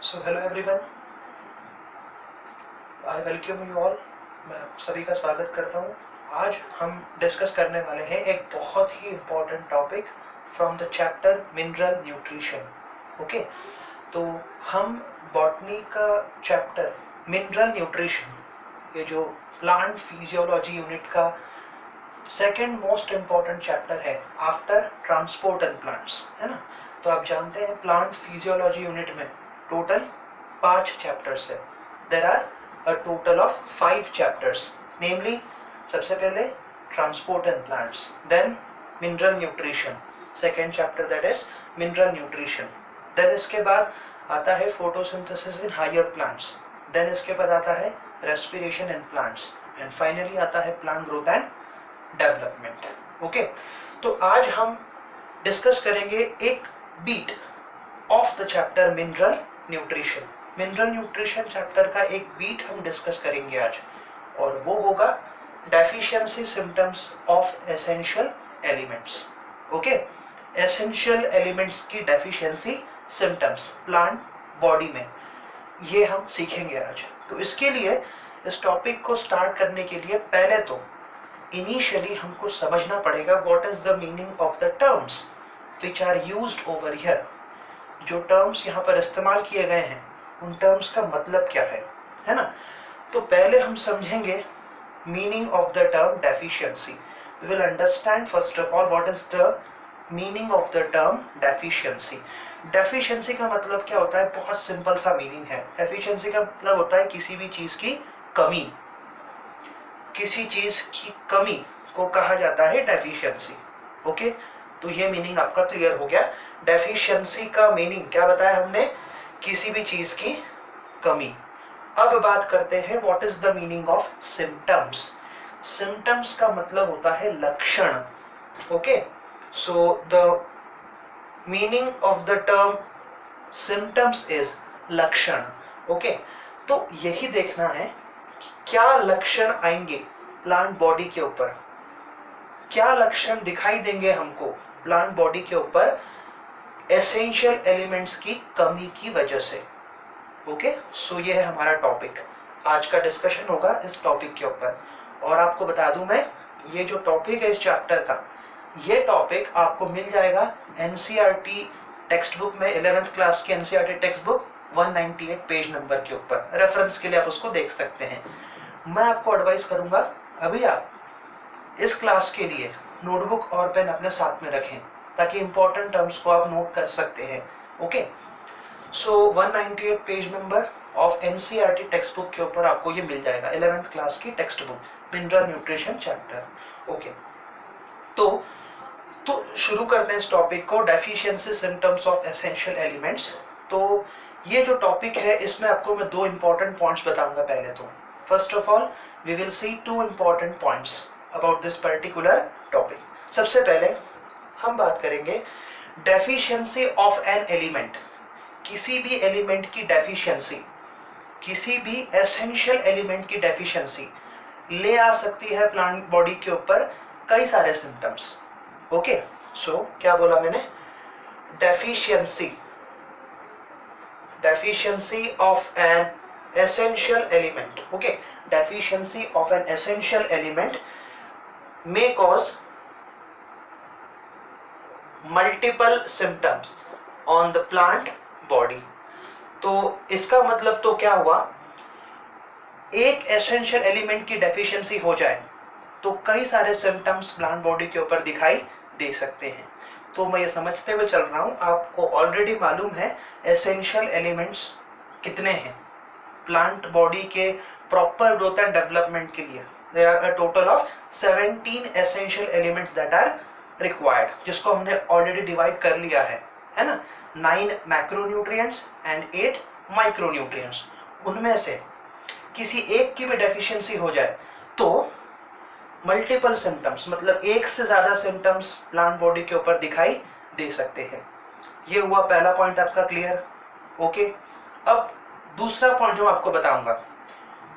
So hello everyone, I welcome you all. मैं सभी का स्वागत करता हूँ। आज हम डिस्कस करने वाले हैं एक बहुत ही important topic from the chapter mineral nutrition. Okay, तो हम बॉटनी का चैप्टर मिनरल न्यूट्रिशन, ये जो प्लांट फिजियोलॉजी यूनिट का सेकेंड मोस्ट इम्पॉर्टेंट चैप्टर है आफ्टर ट्रांसपोर्ट एंड प्लांट्स, है ना। तो आप जानते हैं प्लांट फिजियोलॉजी यूनिट में टोटल 5 चैप्टर्स है। There are a total of 5 chapters, namely सबसे पहले transport and plants, then mineral nutrition, second chapter that is mineral nutrition. Then इसके बाद आता है photosynthesis in higher plants, then इसके बाद आता है respiration in plants, and finally आता है plant growth and development. Okay, तो आज हम डिस्कस करेंगे एक bit of the chapter mineral nutrition. Mineral nutrition chapter का एक बीट हम डिस्कस करेंगे आज, और वो होगा deficiency symptoms of essential elements. Okay, essential elements की डेफिशिएंसी सिम्टम्स प्लांट बॉडी में, ये हम सीखेंगे आज। तो इसके लिए, इस टॉपिक को स्टार्ट करने के लिए पहले तो इनिशियली हमको समझना पड़ेगा what is the meaning of the terms which are used over here. जो टर्म्स यहाँ पर इस्तेमाल किए गए हैं उन टर्म्स का मतलब क्या है ना। तो पहले हम समझेंगे meaning of the term deficiency. We will understand first of all what is the meaning of the term deficiency. Deficiency का मतलब क्या होता है, बहुत सिंपल सा मीनिंग है। डेफिशिएंसी का मतलब होता है किसी भी चीज की कमी, किसी चीज की कमी को कहा जाता है डेफिशिएंसी। ओके, तो ये मीनिंग आपका क्लियर हो गया। डेफिशिएंसी का मीनिंग क्या बताया हमने, किसी भी चीज की कमी। अब बात करते हैं what is the meaning of symptoms. Symptoms का मतलब होता है लक्षण। Okay, so the meaning of the term symptoms is लक्षण। ओके, तो यही देखना है क्या लक्षण आएंगे प्लांट बॉडी के ऊपर, क्या लक्षण दिखाई देंगे हमको प्लांट बॉडी के ऊपर एसेंशियल एलिमेंट्स की कमी की वजह से। ओके, सो ये है हमारा टॉपिक। आज का डिस्कशन होगा इस टॉपिक के ऊपर। और आपको बता दूं मैं, ये जो टॉपिक है इस चैप्टर का, ये टॉपिक आपको मिल जाएगा एनसीईआरटी टेक्स्ट बुक में, 11th क्लास की NCERT text book 198 page number के ऊपर। रेफरेंस के लिए आप उसको देख सकते हैं। मैं आपको एडवाइस करूंगा अभी आप इस क्लास के लिए नोटबुक और पेन अपने साथ में रखें, ताकि इंपॉर्टेंट टर्म्स को आप नोट कर सकते हैं। Okay, so 198 page number of NCERT text book के ऊपर आपको ये मिल जाएगा, 11th क्लास की text book mineral nutrition chapter. Okay, तो शुरू करते हैं इस टॉपिक को, deficiency symptoms of essential elements. तो ये जो टॉपिक है इसमें आपको मैं 2 इंपॉर्टेंट पॉइंट्स बताऊंगा। पहले तो first of all we will see 2 important points about this particular topic. सबसे पहले हम बात करेंगे डेफिशिएंसी ऑफ एन एलिमेंट। किसी भी एलिमेंट की डेफिशिएंसी, किसी भी एसेंशियल एलिमेंट की डेफिशिएंसी ले आ सकती है प्लांट बॉडी के ऊपर कई सारे सिम्टम्स। ओके, सो क्या बोला मैंने, deficiency of an essential element. Okay, deficiency of an essential element may cause multiple symptoms on the plant body. तो इसका मतलब तो क्या हुआ, एक एसेंशियल एलिमेंट की डेफिशिएंसी हो जाए तो कई सारे सिम्टम्स प्लांट बॉडी के ऊपर दिखाई दे सकते हैं। तो मैं ये समझते हुए चल रहा हूं, आपको ऑलरेडी मालूम है एसेंशियल एलिमेंट्स कितने हैं प्लांट बॉडी के प्रॉपर ग्रोथ एंड डेवलपमेंट के लिए। There are a total of 17 essential elements that are required, जिसको हमने ऑलरेडी डिवाइड कर लिया है ना, 9 मैक्रोन्यूट्रिएंट्स एंड 8 माइक्रोन्यूट्रिएंट्स। उनमें से किसी एक की भी डेफिशिएंसी हो जाए तो मल्टीपल सिम्टम्स, मतलब एक से ज्यादा सिम्टम्स प्लांट बॉडी के ऊपर दिखाई दे सकते हैं। ये हुआ पहला पॉइंट आपका क्लियर। ओके, अब दूसरा पॉइंट जो आपको बताऊंगा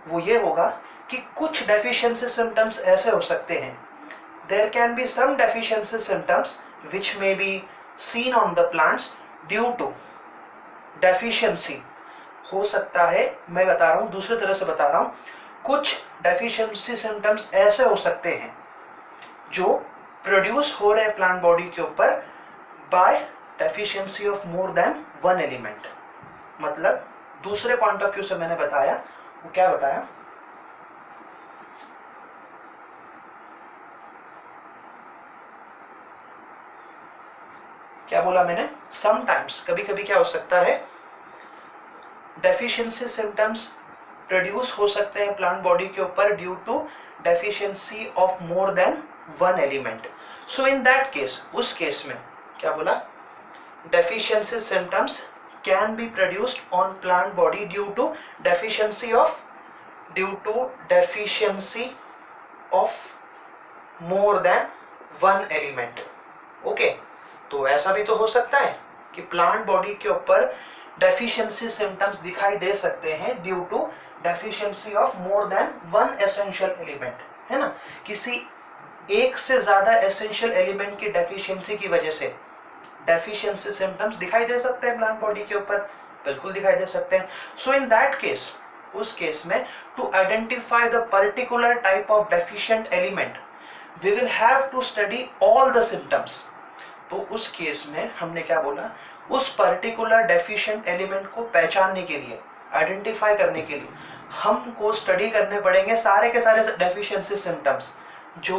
वो ये होगा कि कुछ डेफिशिएंसी सिम्टम्स ऐसे हो सकते हैं there can be some deficiency symptoms which may be seen on the plants due to deficiency. हो सकता है, मैं बता रहा हूँ, दूसरी तरह से बता रहा हूँ, कुछ डेफिशिएंसी सिम्टम्स ऐसे हो सकते हैं जो प्रोड्यूस हो रहे प्लांट बॉडी के ऊपर by deficiency of more than one element. मतलब दूसरे पॉइंट ऑफ व्यू से मैंने बताया, वो क्या बताया, क्या बोला मैंने, समटाइम्स, कभी कभी क्या हो सकता है, डेफिशिएंसी सिम्टम्स प्रोड्यूस हो सकते हैं प्लांट बॉडी के ऊपर due to deficiency of more than one element. So in that case, उस केस में क्या बोला, deficiency symptoms can be produced on plant body due to deficiency of more than one element. Okay, तो ऐसा भी तो हो सकता है कि प्लांट बॉडी के ऊपर डेफिशिएंसी सिम्टम्स दिखाई दे सकते हैं due to deficiency of more than one essential element, है ना. किसी एक से ज्यादा एसेंशियल एलिमेंट की डेफिशिएंसी की वजह से डेफिशिएंसी सिम्टम्स दिखाई दे सकते हैं प्लांट बॉडी के ऊपर, बिल्कुल दिखाई दे सकते हैं. सो इन दैट केस, उस केस में to identify the particular type of deficient element we will have to study all the symptoms. तो उस केस में हमने क्या बोला, उस पर्टिकुलर डेफिशिएंट एलिमेंट को पहचानने के लिए, आइडेंटिफाई करने के लिए हमको स्टडी करने पड़ेंगे सारे के सारे डेफिशिएंसी सिम्टम्स जो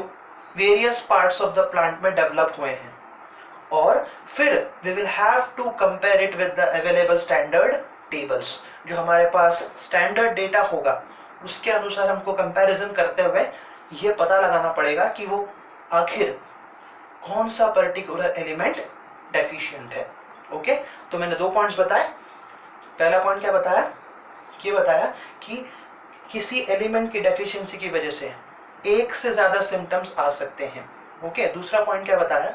various parts of the plant में डेवलप हुए हैं, और फिर we will have to compare it with the available standard tables. जो हमारे पास स्टैंडर्ड डेटा होगा उसके अनुसार हमको कंपैरिजन करते हुए ये पता लगाना पड़ेगा कि वो आखिर कौन सा पर्टिकुलर एलिमेंट डेफिशिएंट है. ओके, तो मैंने दो पॉइंट्स बताए. पहला पॉइंट क्या बताया, ये बताया कि किसी एलिमेंट की डेफिशिएंसी की वजह से एक से ज्यादा सिम्टम्स आ सकते हैं. ओके, दूसरा पॉइंट क्या बताया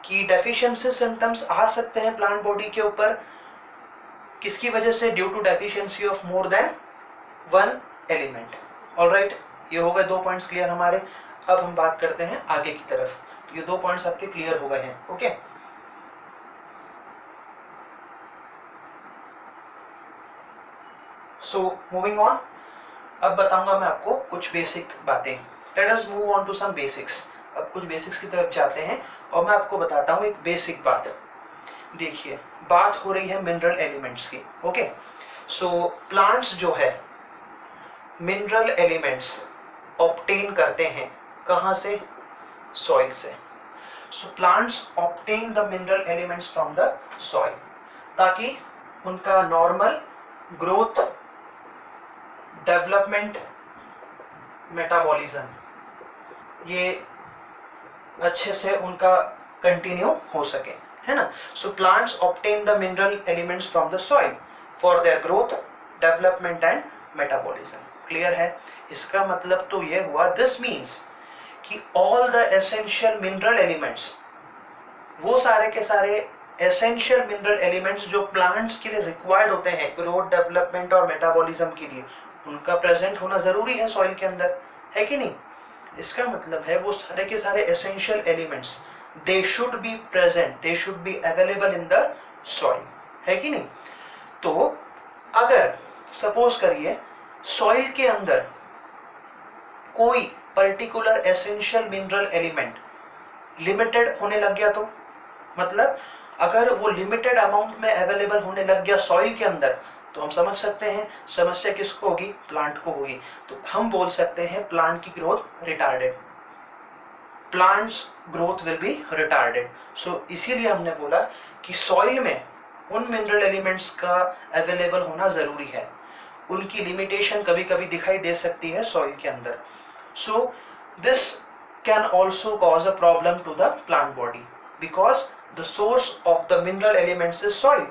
कि डेफिशिएंसी सिम्टम्स आ सकते हैं प्लांट बॉडी के ऊपर किसकी वजह से, due to deficiency of more than one element. Alright, ये हो गए दो पॉइंट्स क्लियर हमारे. अब हम बात करते हैं आगे की तरफ. ये दो पॉइंट्स आपके क्लियर हो गए हैं. ओके, सो मूविंग ऑन, अब बताऊंगा मैं आपको कुछ बेसिक बातें. Let us move on to some basics. अब कुछ बेसिक्स की तरफ जाते हैं और मैं आपको बताता हूं एक बेसिक बात. देखिए, बात हो रही है मिनरल एलिमेंट्स की. ओके, सो प्लांट्स जो है मिनरल एलिमेंट्स ऑब्टेन करते हैं कहां से, सॉइल से. So plants obtain the mineral elements from the soil ताकि उनका नॉर्मल ग्रोथ, डेवलपमेंट, मेटाबॉलिज्म ये अच्छे से उनका कंटिन्यू हो सके, है ना. So plants obtain the mineral elements from the soil for their growth, development and metabolism. Clear है. इसका मतलब तो ये हुआ, दिस मीन्स कि all the essential mineral elements, वो सारे के सारे एसेंशियल मिनरल एलिमेंट्स जो प्लांट्स के लिए रिक्वायर्ड होते हैं ग्रोथ, डेवलपमेंट और मेटाबॉलिज्म के लिए, उनका प्रेजेंट होना जरूरी है सॉइल के अंदर, है कि नहीं. इसका मतलब है वो सारे के सारे essential elements they should be present, they should be available in the soil, है कि नहीं. तो अगर सपोज करिए सॉइल के अंदर कोई particular essential mineral element limited होने लग गया, तो मतलब अगर वो लिमिटेड अमाउंट में अवेलेबल होने लग गया सॉइल के अंदर, तो हम समझ सकते हैं समस्या किसको होगी, प्लांट को होगी. तो हम बोल सकते हैं प्लांट की growth retarded, plants growth will be retarded. So इसीलिए हमने बोला कि सॉइल में उन मिनरल एलिमेंट्स का अवेलेबल होना जरूरी है. उनकी लिमिटेशन कभी कभी दिखाई दे सकती है सॉइल के अंदर. So this can also cause a problem to the plant body because the source of the mineral elements is soil,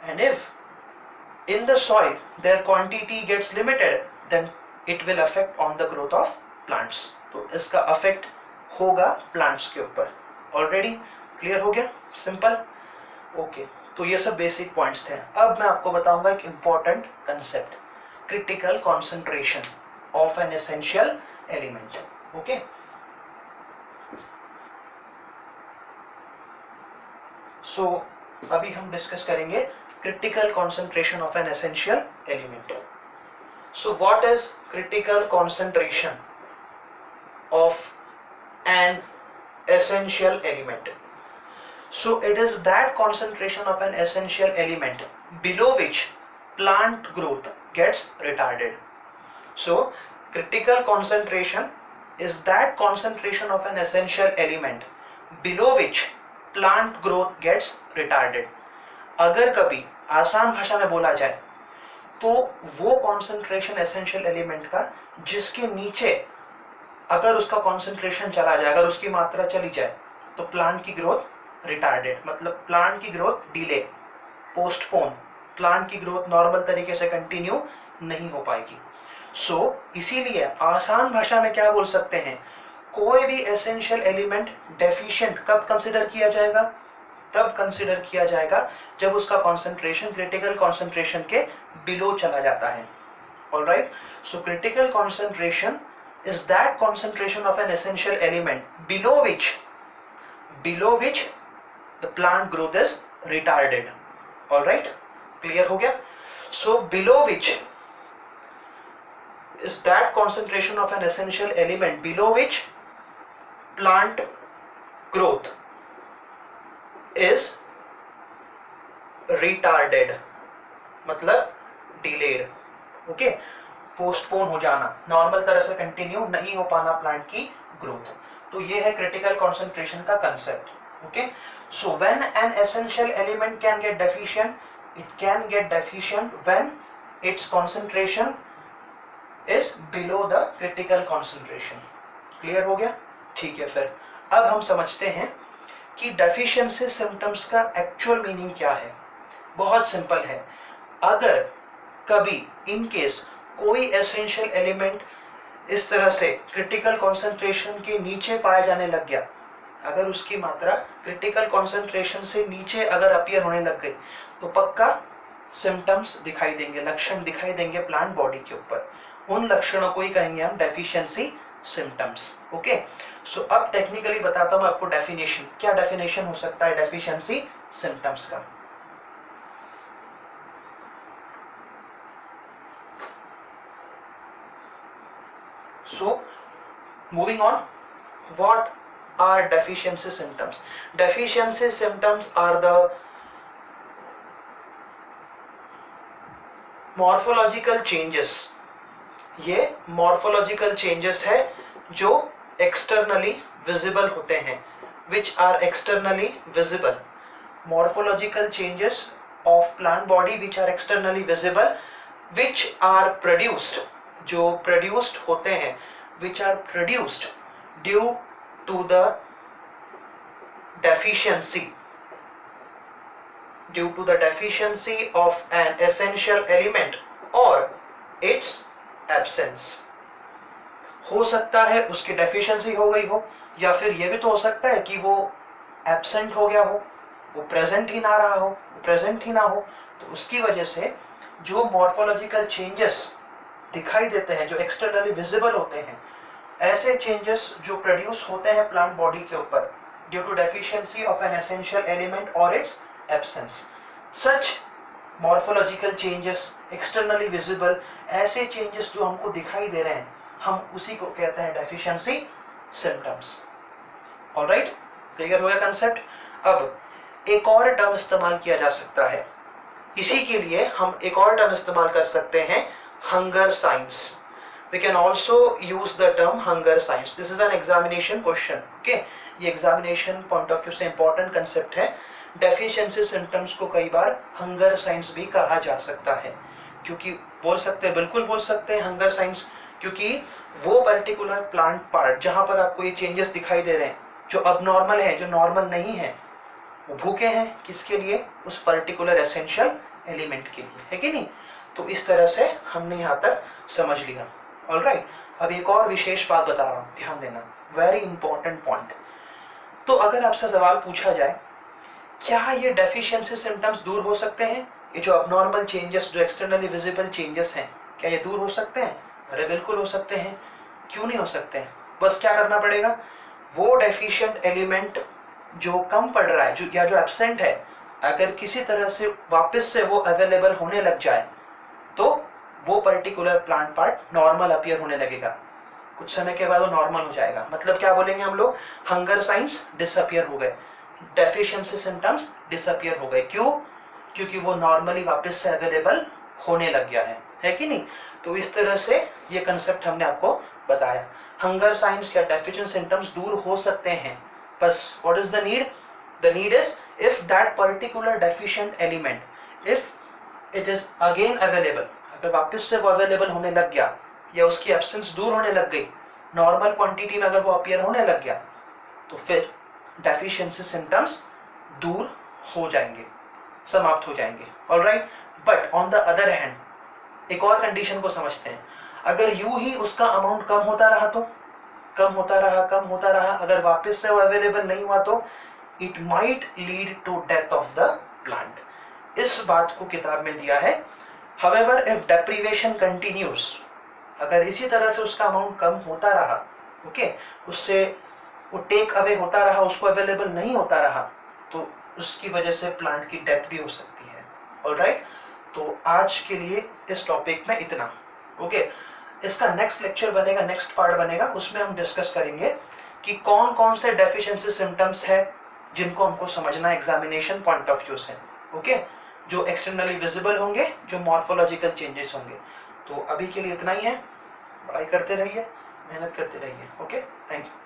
and if in the soil their quantity gets limited, then it will affect on the growth of plants. तो इसका affect होगा plants के ऊपर. Already clear हो गया, simple. Okay, तो ये सब बेसिक पॉइंट्स थे. अब मैं आपको बताऊंगा एक important concept, critical concentration of an essential element. Okay, so अभी हम डिस्कस करेंगे critical concentration of an essential element. So what is critical concentration of an essential element? So it is that concentration of an essential element below which plant growth gets retarded. So critical concentration is that concentration of an essential element below which plant growth gets retarded. अगर कभी आसान भाषा में बोला जाए तो वो concentration essential element का जिसके नीचे अगर उसका कॉन्सेंट्रेशन चला जाए, अगर उसकी मात्रा चली जाए, तो प्लांट की ग्रोथ रिटार्डेड, मतलब प्लांट की ग्रोथ डिले, पोस्टपोन, प्लांट की ग्रोथ नॉर्मल तरीके से कंटिन्यू नहीं हो पाएगी. सो इसीलिए आसान भाषा में क्या बोल सकते हैं, कोई भी एसेंशियल एलिमेंट डेफिशिएंट कब कंसिडर किया जाएगा, तब कंसिडर किया जाएगा जब उसका कॉन्सेंट्रेशन क्रिटिकल कॉन्सेंट्रेशन के बिलो चला जाता है. Alright, so critical concentration is that concentration of an essential element below which the plant growth is retarded. All right, clear हो गया. So below which is that concentration of an essential element below which plant growth is retarded, मतलब delayed. Okay, postpone हो जाना, normal तरह से continue नहीं हो पाना प्लांट की ग्रोथ. तो ये है क्रिटिकल कॉन्सेंट्रेशन का concept. Okay, so when an essential element can get deficient, it can get deficient when it's concentration is below the critical concentration. Clear हो गया. ठीक है, फिर अब हम समझते हैं कि डेफिशिएंसी सिम्टम्स का एक्चुअल मीनिंग क्या है. बहुत सिंपल है. अगर कभी इन केस कोई एसेंशियल एलिमेंट इस तरह से क्रिटिकल कॉन्सेंट्रेशन के नीचे पाया जाने लग गया, अगर उसकी मात्रा क्रिटिकल कॉन्सेंट्रेशन से नीचे अगर अपीयर होने लग गई, तो पक्का सिम्टम्स दिखाई देंगे, लक्षण दिखाई देंगे प्लांट बॉडी के ऊपर. उन लक्षणों को ही कहेंगे हम डेफिशिएंसी सिम्टम्स. ओके, सो अब टेक्निकली बताता हूं आपको डेफिनेशन. क्या डेफिनेशन हो सकता है डेफिशिएंसी सिम्टम्स का. So, moving on, what are deficiency symptoms? Deficiency symptoms are the morphological changes. ये morphological changes है जो externally visible होते हैं, which are externally visible. Morphological changes of plant body which are externally visible, which are produced, जो produced होते हैं, which are produced due to the deficiency of an essential element or its absence. हो सकता है उसकी deficiency हो गई हो, या फिर ये भी तो हो सकता है कि वो एब्सेंट हो गया हो, वो प्रेजेंट ही ना रहा हो, प्रेजेंट ही ना हो. तो उसकी वजह से जो मॉर्फोलॉजिकल चेंजेस दिखाई देते हैं, जो एक्सटर्नली विजिबल होते हैं, ऐसे चेंजेस जो प्रोड्यूस होते हैं प्लांट बॉडी के ऊपर due to deficiency of an essential element और its absence, such morphological changes externally visible, ऐसे चेंजेस जो हमको दिखाई दे रहे हैं, हम उसी को कहते हैं डेफिशिएंसी सिम्टम्स. ऑलराइट, क्लियर हो गया कंसेप्ट. अब एक और टर्म इस्तेमाल किया जा सकता है, इसी के लिए हम एक और टर्म इस्तेमाल कर सकते हैं, hunger signs. We can also use the term hunger signs. This is an examination question. Okay, ये examination point of view से important concept है. Deficiency symptoms को कई बार hunger signs भी कहा जा सकता है, क्योंकि बोल सकते हैं, बिल्कुल बोल सकते हैं hunger signs, क्योंकि वो particular plant part जहाँ पर आपको ये changes दिखाई दे रहे हैं, जो abnormal है, जो normal नहीं है, वो भूखे हैं किसके लिए, उस particular essential element के लिए, है कि नहीं. तो इस तरह से हमने यहाँ तक समझ लिया. ऑलराइट, अब एक और विशेष बात बता रहा हूँ, ध्यान देना, वेरी इंपॉर्टेंट पॉइंट. तो अगर आपसे सवाल पूछा जाए, क्या ये डेफिशिएंसी सिम्टम्स दूर हो सकते हैं, ये जो अबनॉर्मल चेंजेस, जो एक्सटर्नली विजिबल चेंजेस हैं, क्या ये दूर हो सकते हैं? अरे बिल्कुल हो सकते हैं. क्यों नहीं हो सकते हैं? बस क्या करना पड़ेगा, वो डेफिशिएंट एलिमेंट जो कम पड़ रहा है, जो या जो एब्सेंट है, अगर किसी तरह से वापस से वो अवेलेबल होने लग जाए तो वो particular plant part normal appear होने लगेगा, कुछ समय के बाद वो नॉर्मल हो जाएगा। मतलब क्या बोलेंगे हम लोग, हंगर साइंस डिसअपियर हो गए, डेफिशिएंसी सिम्टम्स डिसअपियर हो गए। क्यों? क्योंकि वो नॉर्मली वापस से अवेलेबल होने लग गया है कि नहीं। तो इस तरह से ये कंसेप्ट हमने आपको बताया। हंगर साइंस या डेफिशिएंसी सिम्टम्स दूर हो सकते हैं, बस what is the need? The need is if that particular deficient element if it is again available, अगर वापस से वो अवेलेबल होने लग गया या उसकी एब्सेंस दूर होने लग गई, नॉर्मल क्वांटिटी में अगर वो अपीयर होने लग गया, तो फिर डेफिशिएंसी सिम्टम्स दूर हो जाएंगे, समाप्त हो जाएंगे। Alright, but on the other hand एक और कंडीशन को समझते हैं। अगर यूं ही उसका अमाउंट कम होता रहा तो कम होता रहा, अगर वापस से वो अवेलेबल नहीं हुआ तो it might lead to death of the plant. इस बात को किताब में दिया है। However, if deprivation continues, अगर इसी तरह से उसका अमाउंट कम होता रहा, ओके, उससे वो टेक अवे होता रहा, उसको अवेलेबल नहीं होता रहा, तो उसकी वजह से प्लांट की डेथ भी हो सकती है। ऑलराइट, तो आज के लिए इस टॉपिक में इतना। ओके, इसका नेक्स्ट लेक्चर बनेगा, नेक्स्ट पार्ट बनेगा, उसमें हम डिस्कस करेंगे कि कौन कौन से डेफिशिएंसी सिम्टम्स है जिनको हमको समझना एग्जामिनेशन पॉइंट ऑफ व्यू से। ओके, जो एक्सटर्नली विजिबल होंगे, जो मॉर्फोलॉजिकल चेंजेस होंगे। तो अभी के लिए इतना ही है, पढ़ाई करते रहिए, मेहनत करते रहिए। Okay, thank you.